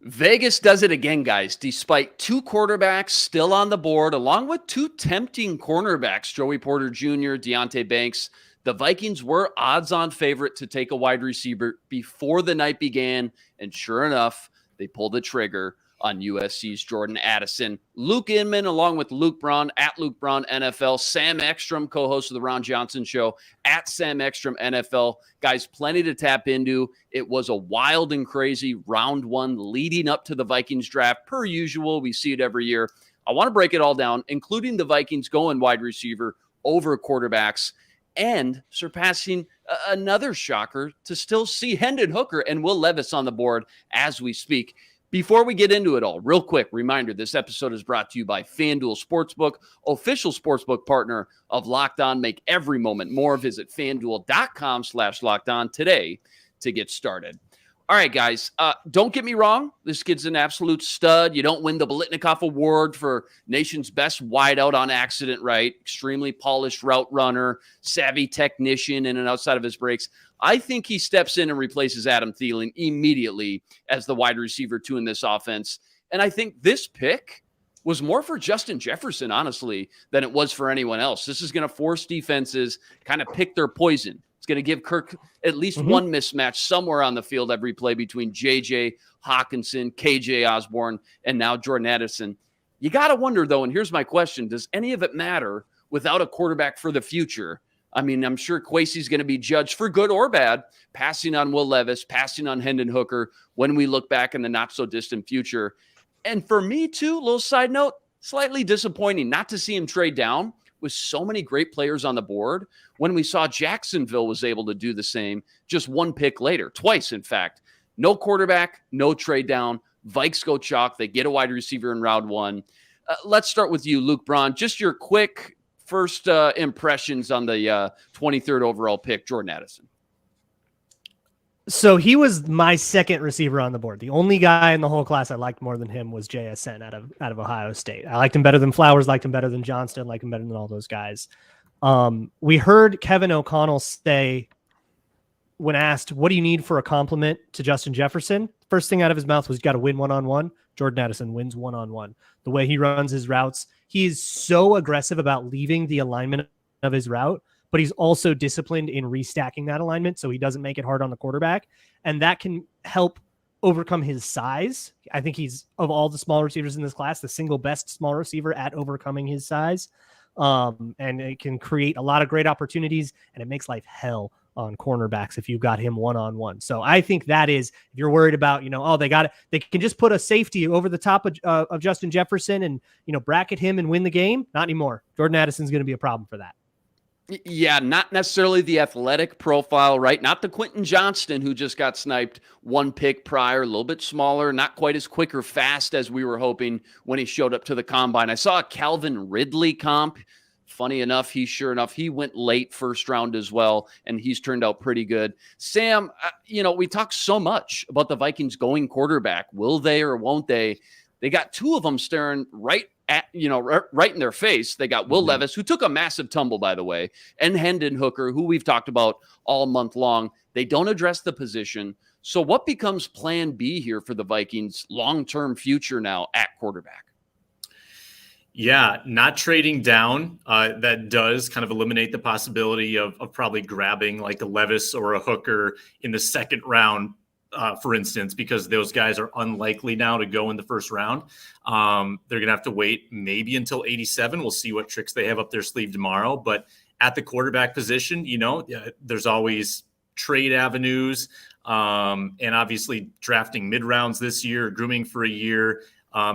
Vegas does it again, guys. Despite two quarterbacks still on the board, along with two tempting cornerbacks, Joey Porter Jr., Deonte Banks, the Vikings were odds-on favorite to take a wide receiver before the night began, and sure enough, they pulled the trigger on USC's Jordan Addison. Luke Inman, along with Luke Braun, at Luke Braun NFL, Sam Ekstrom, co-host of the Ron Johnson Show, at Sam Ekstrom NFL. Guys, plenty to tap into. It was a wild and crazy round one leading up to the Vikings draft. Per usual, we see it every year. I want to break it all down, including the Vikings going wide receiver over quarterbacks and surpassing another shocker to still see Hendon Hooker and Will Levis on the board as we speak. Before we get into it all, real quick reminder, this episode is brought to you by FanDuel Sportsbook, official sportsbook partner of Locked On. Make every moment more. Visit FanDuel.com/LockedOn today to get started. All right, guys, don't get me wrong. This kid's an absolute stud. You don't win the Biletnikoff Award for nation's best wideout on accident, right? Extremely polished route runner, savvy technician in and outside of his breaks. I think he steps in and replaces Adam Thielen immediately as the wide receiver two in this offense. And I think this pick was more for Justin Jefferson, honestly, than it was for anyone else. This is going to force defenses kind of pick their poison. It's going to give Kirk at least one mismatch somewhere on the field every play between J.J. Hawkinson, K.J. Osborne, and now Jordan Addison. You got to wonder, though, and here's my question, does any of it matter without a quarterback for the future? I mean, I'm sure Kwesi's going to be judged for good or bad, passing on Will Levis, passing on Hendon Hooker when we look back in the not-so-distant future. And for me, too, little side note, slightly disappointing not to see him trade down with so many great players on the board when we saw Jacksonville was able to do the same just one pick later, twice, in fact. No quarterback, no trade down. Vikes go chalk. They get a wide receiver in round one. Let's start with you, Luke Braun. Just your quick first impressions on the 23rd overall pick, Jordan Addison. So he was my second receiver on the board. The only guy in the whole class I liked more than him was JSN out of Ohio State. I liked him better than Flowers, liked him better than Johnston, liked him better than all those guys. We heard Kevin O'Connell say, when asked, what do you need for a compliment to Justin Jefferson? First thing out of his mouth was, you got to win one-on-one. Jordan Addison wins one-on-one. The way he runs his routes, he is so aggressive about leaving the alignment of his route, but he's also disciplined in restacking that alignment so he doesn't make it hard on the quarterback. And that can help overcome his size. I think he's, of all the small receivers in this class, the single best small receiver at overcoming his size. And it can create a lot of great opportunities, and it makes life hell on cornerbacks if you've got him one-on-one. So I think that is, if you're worried about, they can just put a safety over the top of Justin Jefferson and, bracket him and win the game. Not anymore. Jordan Addison's going to be a problem for that. Yeah, not necessarily the athletic profile, right? Not the Quentin Johnston who just got sniped one pick prior, a little bit smaller, not quite as quick or fast as we were hoping when he showed up to the combine. I saw a Calvin Ridley comp. Funny enough, he went late first round as well, and he's turned out pretty good. Sam, we talk so much about the Vikings going quarterback. Will they or won't they? They got two of them staring right in their face. They got Will Levis, who took a massive tumble, by the way, and Hendon Hooker, who we've talked about all month long. They don't address the position. So what becomes plan B here for the Vikings' long-term future now at quarterback? Yeah, not trading down. That does kind of eliminate the possibility of probably grabbing like a Levis or a Hooker in the second round, for instance, because those guys are unlikely now to go in the first round. They're going to have to wait maybe until 87. We'll see what tricks they have up their sleeve tomorrow. But at the quarterback position, there's always trade avenues, and obviously drafting mid-rounds this year, grooming for a year,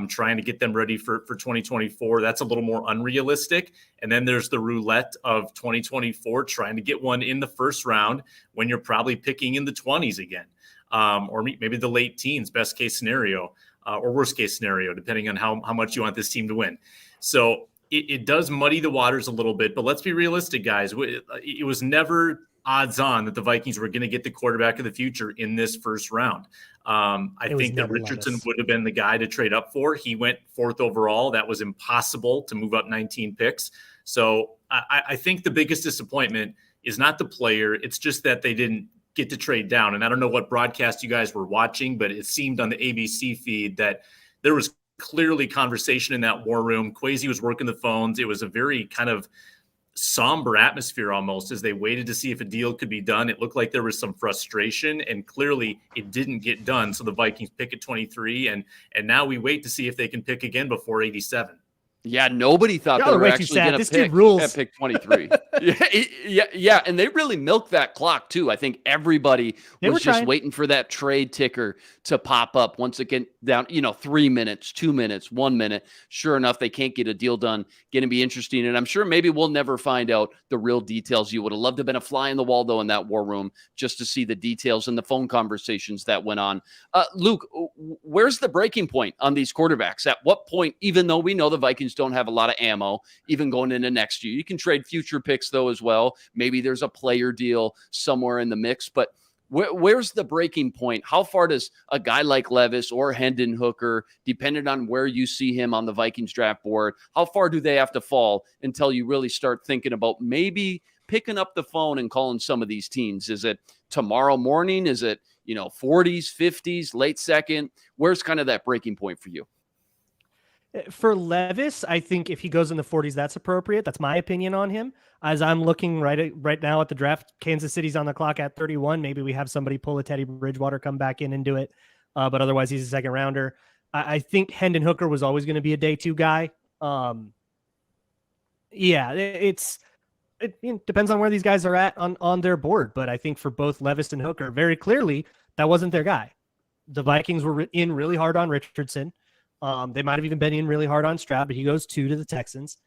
trying to get them ready for 2024. That's a little more unrealistic. And then there's the roulette of 2024, trying to get one in the first round when you're probably picking in the 20s again, or maybe the late teens, best case scenario, or worst case scenario, depending on how much you want this team to win. So it does muddy the waters a little bit, but let's be realistic, guys. It was never odds on that the Vikings were going to get the quarterback of the future in this first round. I think that Richardson would have been the guy to trade up for. He went 4th overall. That was impossible to move up 19 picks. So I think the biggest disappointment is not the player. It's just that they didn't get to trade down. And I don't know what broadcast you guys were watching, but it seemed on the ABC feed that there was clearly conversation in that war room. Kwesi was working the phones. It was a very kind of somber atmosphere almost as they waited to see if a deal could be done. It looked like there was some frustration, and clearly it didn't get done. So the Vikings pick at 23, and now we wait to see if they can pick again before 87. Yeah, nobody thought they were actually going to pick 23. yeah, and they really milked that clock too. I think everybody was just waiting for that trade ticker to pop up once it get down, 3 minutes, 2 minutes, 1 minute. Sure enough, they can't get a deal done. Going to be interesting, and I'm sure maybe we'll never find out the real details. You would have loved to have been a fly in the wall though in that war room just to see the details and the phone conversations that went on. Luke, where's the breaking point on these quarterbacks? At what point, even though we know the Vikings don't have a lot of ammo, even going into next year, you can trade future picks though as well. Maybe there's a player deal somewhere in the mix, but where's the breaking point? How far does a guy like Levis or Hendon Hooker, depending on where you see him on the Vikings draft board, how far do they have to fall until you really start thinking about maybe picking up the phone and calling some of these teams? Is it tomorrow morning? Is it, 40s, 50s, late second? Where's kind of that breaking point for you? For Levis, I think if he goes in the 40s, that's appropriate. That's my opinion on him. As I'm looking right now at the draft, Kansas City's on the clock at 31. Maybe we have somebody pull a Teddy Bridgewater, come back in and do it. But otherwise, he's a second rounder. I think Hendon Hooker was always going to be a day 2 guy. It depends on where these guys are at on their board. But I think for both Levis and Hooker, very clearly, that wasn't their guy. The Vikings were in really hard on Richardson. They might have even been in really hard on Stroud, but he goes 2 to the Texans.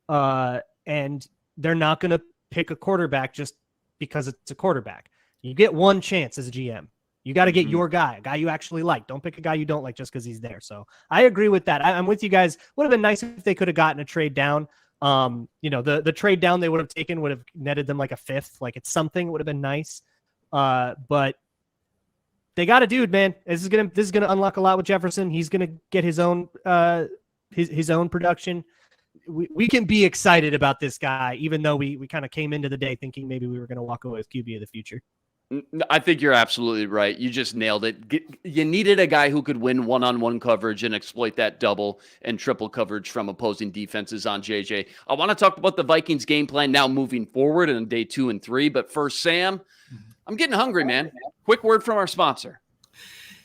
And they're not going to pick a quarterback just because it's a quarterback. You get one chance as a GM. You got to get your guy, a guy you actually like. Don't pick a guy you don't like just because he's there. So I agree with that. I'm with you guys. Would have been nice if they could have gotten a trade down. The trade down they would have taken would have netted them like a 5th. Like it's something. It would have been nice. But they got a dude, man. This is gonna unlock a lot with Jefferson. He's gonna get his own his own production. We can be excited about this guy, even though we kind of came into the day thinking maybe we were gonna walk away with QB of the future. I think you're absolutely right. You just nailed it. You needed a guy who could win one-on-one coverage and exploit that double and triple coverage from opposing defenses on JJ. I want to talk about the Vikings game plan now moving forward in day 2 and 3. But first, Sam, I'm getting hungry, man. Quick word from our sponsor.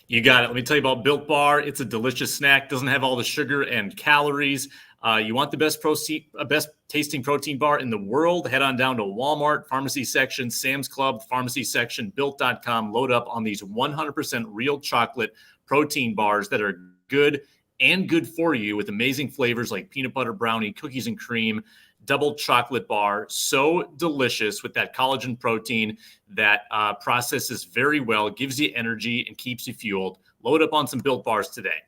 You got it. Let me tell you about Built Bar. It's a delicious snack. Doesn't have all the sugar and calories. You want the best tasting protein bar in the world? Head on down to Walmart, pharmacy section, Sam's Club, pharmacy section, built.com. Load up on these 100% real chocolate protein bars that are good and good for you with amazing flavors like peanut butter brownie, cookies and cream, double chocolate bar. So delicious with that collagen protein that processes very well, gives you energy and keeps you fueled. Load up on some Built Bars today.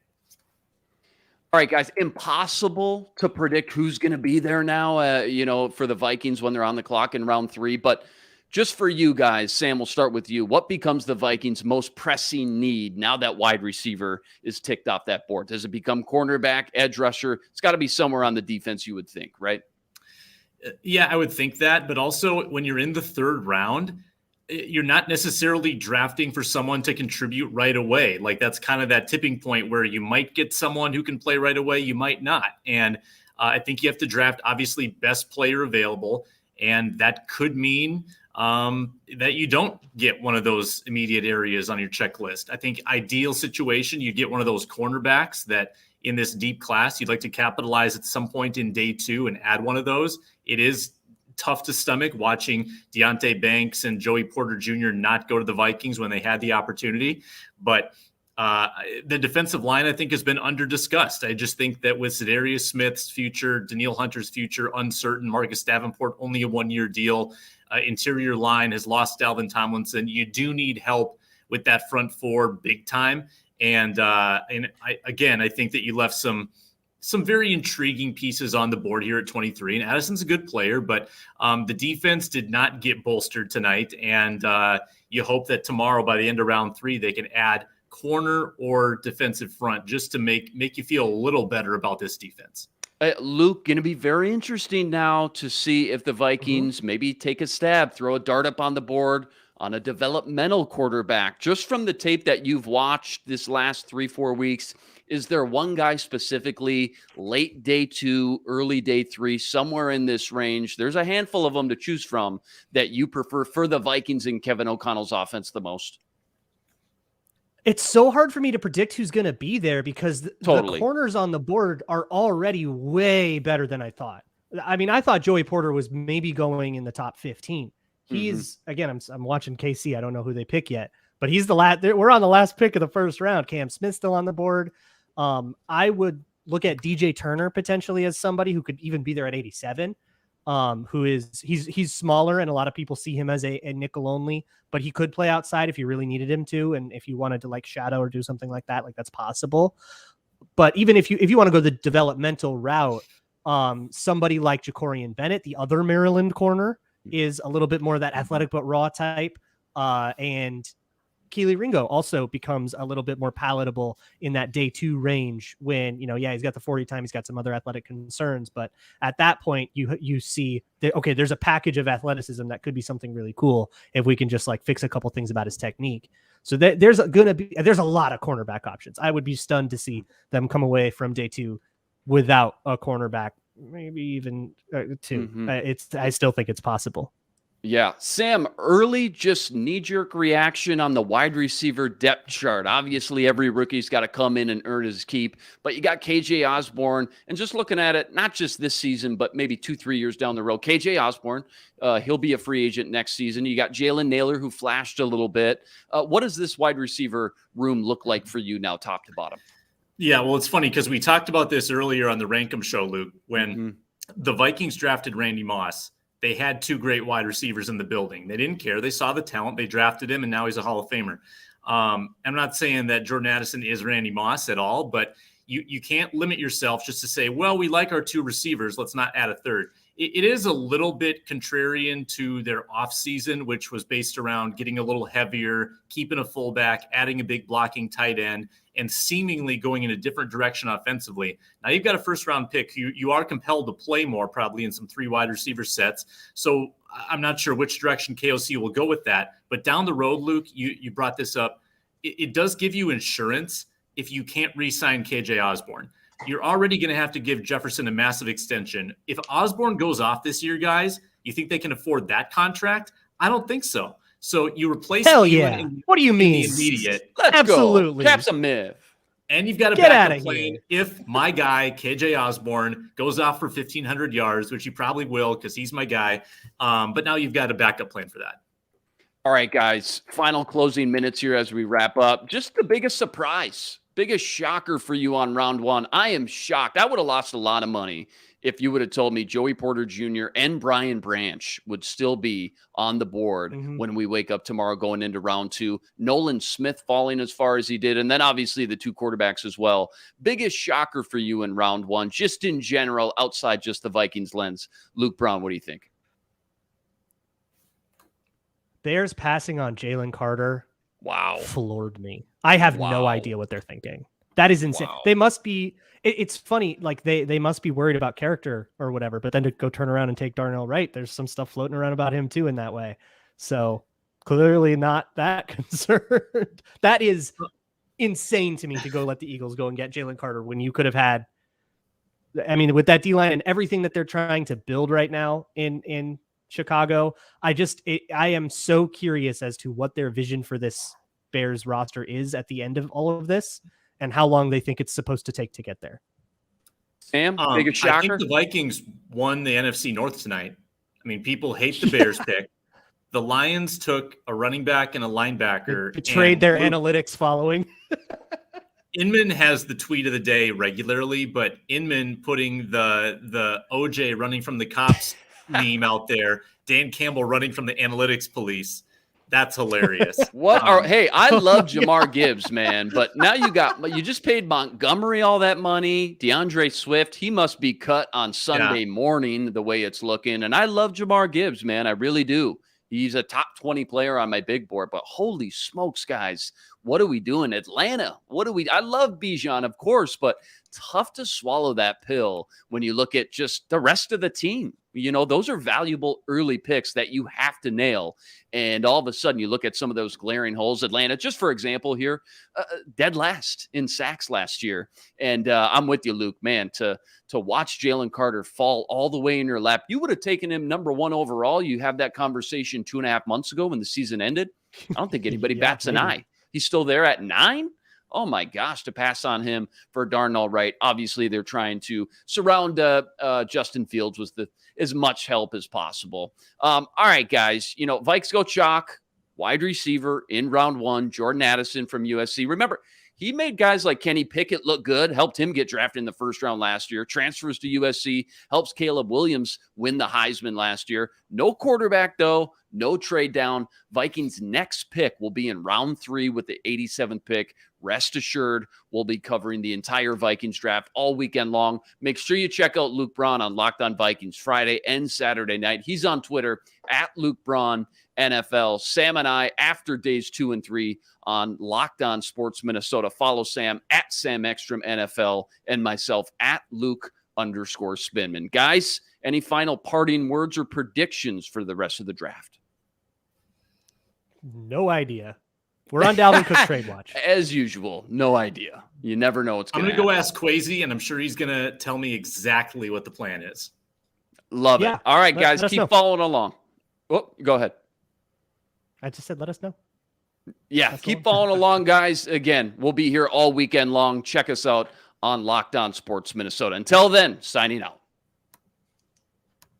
All right, guys, impossible to predict who's going to be there now, for the Vikings when they're on the clock in round 3. But just for you guys, Sam, we'll start with you. What becomes the Vikings' most pressing need now that wide receiver is ticked off that board? Does it become cornerback, edge rusher? It's got to be somewhere on the defense, you would think, right? Yeah, I would think that. But also when you're in the 3rd round, you're not necessarily drafting for someone to contribute right away. Like that's kind of that tipping point where you might get someone who can play right away. You might not. And I think you have to draft obviously best player available. And that could mean that you don't get one of those immediate areas on your checklist. I think ideal situation, you get one of those cornerbacks that in this deep class, you'd like to capitalize at some point in day 2 and add one of those. It is tough to stomach watching Deonte Banks and Joey Porter Jr. not go to the Vikings when they had the opportunity. But the defensive line, I think, has been under-discussed. I just think that with Za'Darius Smith's future, Danielle Hunter's future uncertain, Marcus Davenport only a 1-year deal, interior line has lost Dalvin Tomlinson. You do need help with that front 4 big time. And I think that you left some very intriguing pieces on the board here at 23. And Addison's a good player, but the defense did not get bolstered tonight. And you hope that tomorrow, by the end of round 3, they can add corner or defensive front just to make you feel a little better about this defense. Luke, going to be very interesting now to see if the Vikings maybe take a stab, throw a dart up on the board on a developmental quarterback. Just from the tape that you've watched this last 3-4 weeks, is there one guy specifically, late day 2, early day 3, somewhere in this range? There's a handful of them to choose from that you prefer for the Vikings and Kevin O'Connell's offense the most. It's so hard for me to predict who's going to be there because the corners on the board are already way better than I thought. I mean, I thought Joey Porter was maybe going in the top 15. He's again, I'm watching KC. I don't know who they pick yet, but he's the last. We're on the last pick of the first round. Cam Smith's still on the board. I would look at DJ Turner potentially as somebody who could even be there at 87. He's smaller and a lot of people see him as a nickel only, but he could play outside if you really needed him to, and if you wanted to like shadow or do something like that, like that's possible. But even if you want to go the developmental route, somebody like Jacorian Bennett, the other Maryland corner, is a little bit more of that athletic but raw type, and Keely Ringo also becomes a little bit more palatable in that day 2 range when, he's got the 40 time, he's got some other athletic concerns, but at that point you see that, okay, there's a package of athleticism that could be something really cool if we can just like fix a couple things about his technique. So there's a lot of cornerback options. I would be stunned to see them come away from day 2 without a cornerback, maybe even 2. I still think it's possible. Yeah. Sam, early just knee-jerk reaction on the wide receiver depth chart. Obviously, every rookie's got to come in and earn his keep, but you got KJ Osborne, and just looking at it, not just this season, but maybe 2-3 years down the road. KJ Osborne, he'll be a free agent next season. You got Jalen Naylor, who flashed a little bit. What does this wide receiver room look like for you now, top to bottom? Yeah, well, it's funny because we talked about this earlier on the Rankum show, Luke, when the Vikings drafted Randy Moss. They had 2 great wide receivers in the building. They didn't care. They saw the talent. They drafted him, and now he's a Hall of Famer. I'm not saying that Jordan Addison is Randy Moss at all, but you can't limit yourself just to say, well, we like our 2 receivers. Let's not add a third. It is a little bit contrarian to their offseason, which was based around getting a little heavier, keeping a fullback, adding a big blocking tight end, and seemingly going in a different direction offensively. Now you've got a first-round pick. You are compelled to play more probably in some 3 wide receiver sets. So I'm not sure which direction KOC will go with that. But down the road, Luke, you brought this up. It does give you insurance if you can't re-sign KJ Osborne. You're already going to have to give Jefferson a massive extension. If Osborne goes off this year, guys, you think they can afford that contract? I don't think so. So you replace Hell yeah. What do you mean? The immediate. Let's Absolutely. go. Cap's a myth. And you've got a backup plan if my guy, KJ Osborne, goes off for 1,500 yards, which he probably will because he's my guy. But now you've got a backup plan for that. All right, guys. Final closing minutes here as we wrap up. Just the biggest surprise, biggest shocker for you on round 1. I am shocked. I would have lost a lot of money if you would have told me Joey Porter Jr. and Brian Branch would still be on the board when we wake up tomorrow going into round 2. Nolan Smith falling as far as he did, and then obviously the 2 quarterbacks as well. Biggest shocker for you in round 1, just in general, outside just the Vikings lens. Luke Braun, what do you think? Bears passing on Jalen Carter. Wow. Floored me. I have no idea what they're thinking. That is insane. Wow. They must be, it's funny, like they must be worried about character or whatever, but then to go turn around and take Darnell Wright, there's some stuff floating around about him too in that way. So clearly not that concerned. That is insane to me to go let the Eagles go and get Jalen Carter when you could have had, I mean, with that D-line and everything that they're trying to build right now in Chicago, I am so curious as to what their vision for this Bears roster is at the end of all of this and how long they think it's supposed to take to get there. Sam, biggest shocker? I think the Vikings won the NFC North tonight. I mean, people hate the Bears pick. The Lions took a running back and a linebacker. They betrayed their analytics following. Inman has the tweet of the day regularly, but Inman putting the OJ running from the cops meme out there, Dan Campbell running from the analytics police. That's hilarious. Hey, I love Jamar Gibbs, man, but now you just paid Montgomery all that money. DeAndre Swift, he must be cut on Sunday morning the way it's looking. And I love Jamar Gibbs, man. I really do. He's a top 20 player on my big board, but holy smokes, guys. What are we doing? Atlanta. I love Bijan, of course, but tough to swallow that pill when you look at just the rest of the team. You know, those are valuable early picks that you have to nail. And all of a sudden, you look at some of those glaring holes. Atlanta, just for example here, dead last in sacks last year. And I'm with you, Luke, man, to watch Jalen Carter fall all the way in your lap. You would have taken him number 1 overall. You have that conversation 2.5 months ago when the season ended. I don't think anybody bats an eye. He's still there at 9. Oh my gosh, to pass on him for Darnell Wright. Obviously, they're trying to surround Justin Fields with as much help as possible. All right, guys, you know, Vikes go chalk, wide receiver in round 1, Jordan Addison from USC. Remember, he made guys like Kenny Pickett look good, helped him get drafted in the first round last year, transfers to USC, helps Caleb Williams win the Heisman last year. No quarterback, though, no trade down. Vikings' next pick will be in round 3 with the 87th pick. Rest assured, we'll be covering the entire Vikings draft all weekend long. Make sure you check out Luke Braun on Locked On Vikings Friday and Saturday night. He's on Twitter at Luke Braun NFL. Sam and I, after days 2 and 3 on Locked On Sports Minnesota. Follow Sam at Sam Ekstrom NFL and myself at Luke_Spinman. Guys, any final parting words or predictions for the rest of the draft? No idea. We're on Dalvin Cook's trade watch. As usual, no idea. You never know what's going to happen. I'm going to go ask Kwesi, and I'm sure he's going to tell me exactly what the plan is. Love it. All right, guys, keep following along. Oh, go ahead. I just said let us know. Yeah, keep following along, guys. Again, we'll be here all weekend long. Check us out on Locked On Sports Minnesota. Until then, signing out.